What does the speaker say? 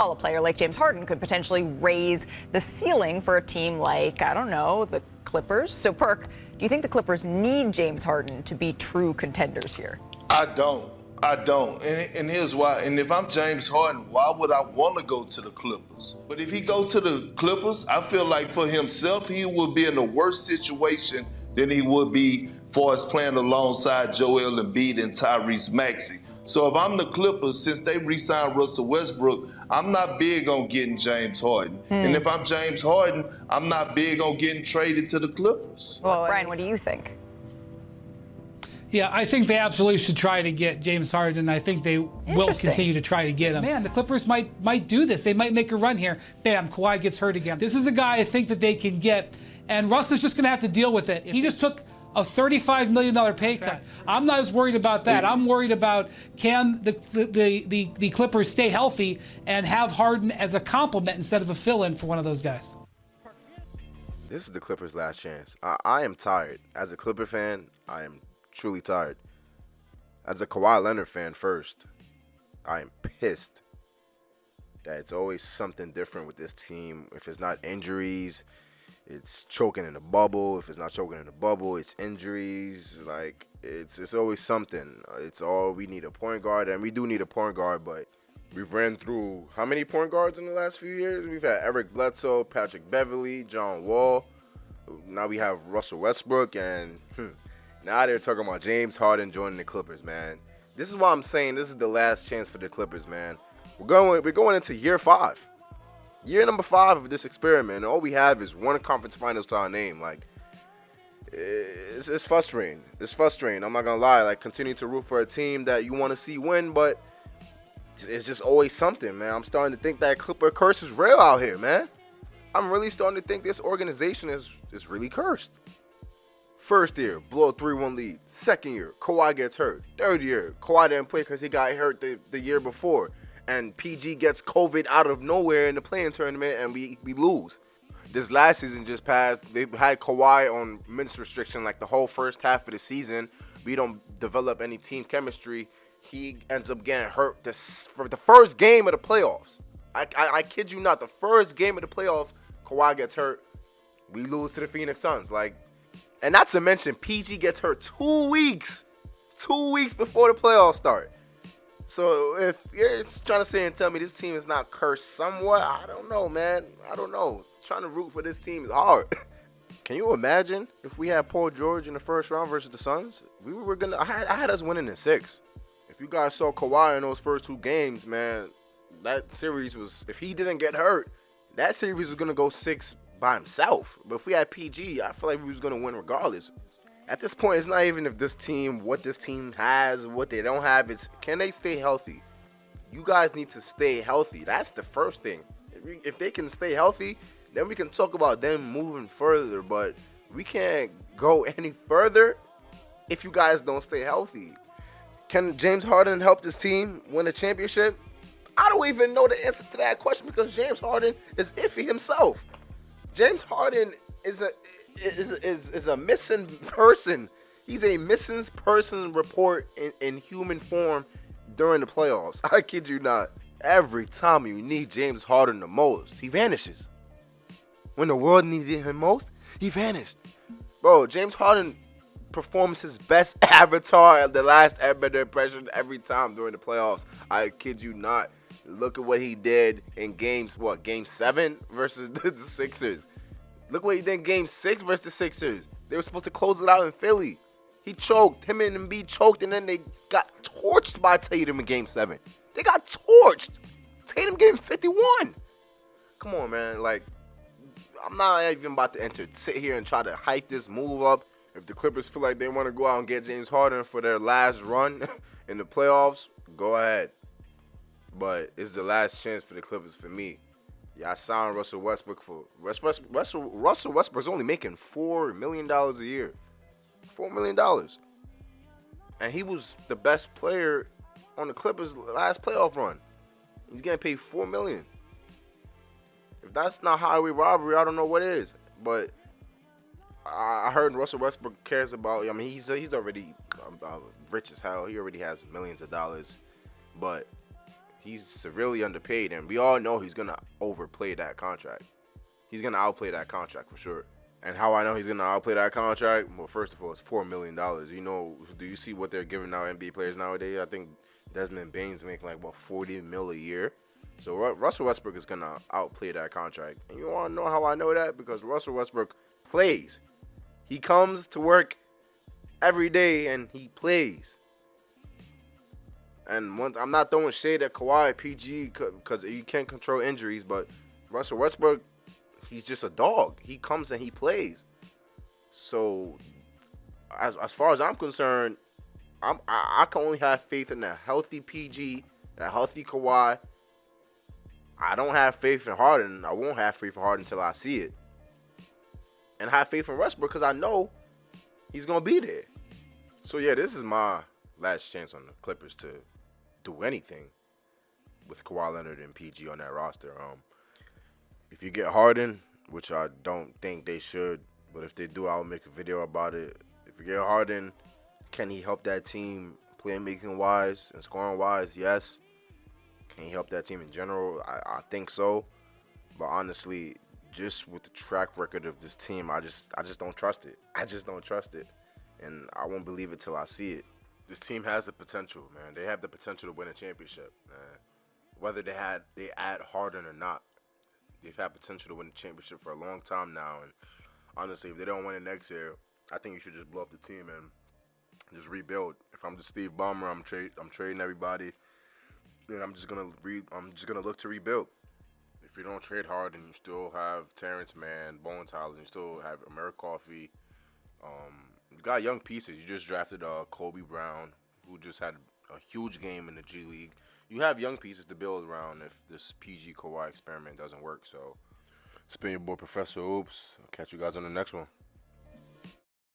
A player like James Harden could potentially raise the ceiling for a team like, I don't know, the Clippers. So, Perk, do you think the Clippers need James Harden to be true contenders here? I don't. I don't. And here's why. And if I'm James Harden, why would I want to go to the Clippers? But if he go to the Clippers, I feel like for himself, he would be in a worse situation than he would be for us playing alongside Joel Embiid and Tyrese Maxey. So if I'm the Clippers, since they re-signed Russell Westbrook, I'm not big on getting James Harden. And if I'm James Harden, I'm not big on getting traded to the Clippers. Well, Brian, what do you think? Yeah, I think they absolutely should try to get James Harden. I think they will continue to try to get him. Man, the Clippers might do this. They might make a run here. Bam, Kawhi gets hurt again. This is a guy I think that they can get, and Russ is just going to have to deal with it. He just took a $35 million pay cut. I'm not as worried about that. I'm worried about can the Clippers stay healthy and have Harden as a complement instead of a fill-in for one of those guys. This is the Clippers' last chance. I am tired. As a Clipper fan, I am truly tired. As a Kawhi Leonard fan first, I am pissed that it's always something different with this team. If it's not injuries, it's choking in the bubble. If it's not choking in the bubble, it's injuries. Like, it's always something. It's all we need a point guard, and we do need a point guard, but we've ran through how many point guards in the last few years? We've had Eric Bledsoe, Patrick Beverley, John Wall. Now we have Russell Westbrook, and now they're talking about James Harden joining the Clippers, man. This is why I'm saying this is the last chance for the Clippers, man. We're going into year 5. Year number 5 of this experiment, and all we have is one conference finals to our name. Like, it's frustrating. It's frustrating. I'm not gonna lie. Like, continue to root for a team that you want to see win, but it's just always something, man. I'm starting to think that Clipper curse is real out here, man. I'm really starting to think this organization is really cursed. First year, blow a 3-1 lead. Second year, Kawhi gets hurt. Third year, Kawhi didn't play because he got hurt the year before. And PG gets COVID out of nowhere in the play-in tournament, and we lose. This last season just passed. They had Kawhi on minutes restriction like the whole first half of the season. We don't develop any team chemistry. He ends up getting hurt for the first game of the playoffs. I kid you not. The first game of the playoffs, Kawhi gets hurt. We lose to the Phoenix Suns. Like, and not to mention, PG gets hurt 2 weeks. 2 weeks before the playoffs start. So if you're trying to say and tell me this team is not cursed somewhat, I don't know, man. I don't know. Trying to root for this team is hard. Can you imagine if we had Paul George in the first round versus the Suns? I had us winning in 6. If you guys saw Kawhi in those first 2 games, man, that series was, if he didn't get hurt, that series was gonna go 6 by himself. But if we had PG, I feel like we was gonna win regardless. At this point, it's not even if this team, what this team has, what they don't have. It's can they stay healthy? You guys need to stay healthy. That's the first thing. If they can stay healthy, then we can talk about them moving further. But we can't go any further if you guys don't stay healthy. Can James Harden help this team win a championship? I don't even know the answer to that question because James Harden is iffy himself. James Harden is a missing person. He's a missing person report in human form during the playoffs. I kid you not. Every time you need James Harden the most, he vanishes. When the world needed him most, he vanished. Bro, James Harden performs his best avatar of the last Airbender impression every time during the playoffs. I kid you not. Look at what he did in game 7 versus the Sixers. Look what he did in game 6 versus the Sixers. They were supposed to close it out in Philly. He choked. Him and Embiid choked, and then they got torched by Tatum in game 7. They got torched. Tatum gave him 51. Come on, man. Like, I'm not even about to sit here and try to hype this move up. If the Clippers feel like they want to go out and get James Harden for their last run in the playoffs, go ahead. But it's the last chance for the Clippers for me. Yeah, I signed Russell Westbrook for Russell Westbrook's only making $4 million a year. $4 million. And he was the best player on the Clippers' last playoff run. He's getting paid $4 million. If that's not highway robbery, I don't know what is. But I heard Russell Westbrook cares about. I mean, he's already rich as hell. He already has millions of dollars. But He's severely underpaid, and we all know he's gonna overplay that contract. He's gonna outplay that contract for sure. And how I know he's gonna outplay that contract? Well, first of all, it's $4 million. You know, do you see what they're giving out NBA players nowadays? I think Desmond Bane's making like about $40 million a year. So Russell Westbrook is gonna outplay that contract. And you wanna know how I know that? Because Russell Westbrook plays. He comes to work every day and he plays. And I'm not throwing shade at Kawhi, PG, because you can't control injuries, but Russell Westbrook, he's just a dog. He comes and he plays. So, as far as I'm concerned, I can only have faith in a healthy PG, a healthy Kawhi. I don't have faith in Harden. I won't have faith in Harden until I see it. And I have faith in Westbrook because I know he's going to be there. So, yeah, this is my last chance on the Clippers to do anything with Kawhi Leonard and PG on that roster. If you get Harden, which I don't think they should, but if they do, I'll make a video about it. If you get Harden, can he help that team playmaking wise and scoring wise? Yes. Can he help that team in general? I think so. But honestly, just with the track record of this team, I just don't trust it. I just don't trust it. And I won't believe it till I see it. This team has the potential, man. They have the potential to win a championship, man. Whether they add Harden or not, they've had potential to win a championship for a long time now. And honestly, if they don't win it next year, I think you should just blow up the team and just rebuild. If I'm just Steve Ballmer, I'm trading everybody. Then I'm just gonna look to rebuild. If you don't trade Harden, you still have Terrence Mann, Bones Hyland, you still have Amir Coffey. You got young pieces. You just drafted Kobe Brown, who just had a huge game in the G League. You have young pieces to build around if this PG Kawhi experiment doesn't work. So, it's been your boy Professor Oops. I'll catch you guys on the next one.